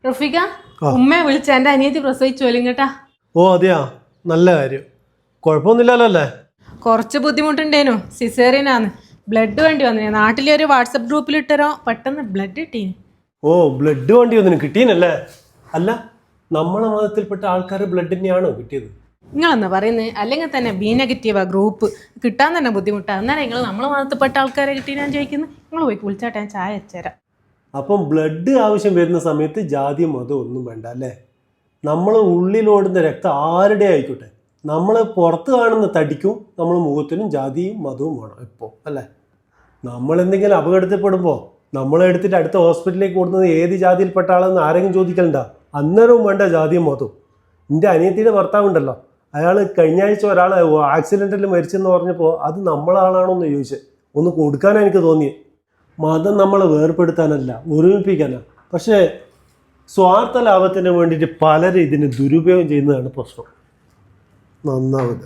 റഫീഖ ഉമ്മയെ വിളിച്ച എന്റെ അനിയത്തി പ്രസവിച്ചു കേട്ടാ. ഓ അതെയാ, നല്ല കാര്യം. കുഴപ്പമൊന്നുമില്ലല്ലോ അല്ലേ? കുറച്ച് ബുദ്ധിമുട്ടുണ്ടേനു, സിസേറിയനാന്ന്. ബ്ലഡ് വേണ്ടി വന്നു. നാട്ടിലെ ഒരു വാട്സപ്പ് ഗ്രൂപ്പിൽ ഇട്ടരോ പെട്ടെന്ന് ബ്ലഡ് കിട്ടീന്. ഓ ബ്ലഡ് വേണ്ടി വന്നിന് കിട്ടീനല്ലേ? അല്ല, നമ്മളെ മതത്തിൽപ്പെട്ട ആൾക്കാർ ബ്ലഡ് തന്നെയാണോ കിട്ടിയത്? നിങ്ങളെന്നാ പറയുന്നത്? അല്ലെങ്കിൽ തന്നെ ബി നെഗറ്റീവാ ഗ്രൂപ്പ്, കിട്ടാൻ തന്നെ ബുദ്ധിമുട്ടാണ്. അന്നേരം നിങ്ങൾ നമ്മളെ മതത്തിൽപ്പെട്ട ആൾക്കാരെ കിട്ടി ഞാൻ ചോദിക്കുന്നു. നിങ്ങൾ പോയി വിളിച്ചാട്ടെ, ഞാൻ ചായ വെച്ചുതരാം. അപ്പം ബ്ലഡ് ആവശ്യം വരുന്ന സമയത്ത് ജാതിയും മതവും ഒന്നും വേണ്ട അല്ലേ? നമ്മൾ ഉള്ളിലോടുന്ന രക്തം ആരുടെ ആയിക്കോട്ടെ, നമ്മൾ പുറത്ത് കാണുന്ന തടിക്കും നമ്മൾ മുഖത്തിനും ജാതിയും മതവും വേണം ഇപ്പോൾ അല്ലേ? നമ്മളെന്തെങ്കിലും അപകടത്തിൽപ്പെടുമ്പോൾ നമ്മളെ എടുത്തിട്ട് അടുത്ത ഹോസ്പിറ്റലിലേക്ക് കൊടുക്കുന്നത് ഏത് ജാതിയിൽപ്പെട്ട ആളെന്ന് ആരെങ്കിലും ചോദിക്കലുണ്ട? അന്നേരവും വേണ്ട ജാതിയും മതവും. എൻ്റെ അനിയത്തിയുടെ ഭർത്താവുണ്ടല്ലോ, അയാൾ കഴിഞ്ഞ ആഴ്ച ഒരാൾ ആക്സിഡൻറ്റിൽ മരിച്ചെന്ന് പറഞ്ഞപ്പോൾ അത് നമ്മളാളാണോ എന്ന് ചോദിച്ചത്. ഒന്ന് കൊടുക്കാനാണ് എനിക്ക് തോന്നിയത്. മതം നമ്മളെ വേർപ്പെടുത്താനല്ല, ഒരുമിപ്പിക്കാനാണ്. പക്ഷേ സ്വാർത്ഥ ലാഭത്തിന് വേണ്ടിയിട്ട് പലരും ഇതിന് ദുരുപയോഗം ചെയ്യുന്നതാണ് പ്രശ്നം. നന്നാവുക.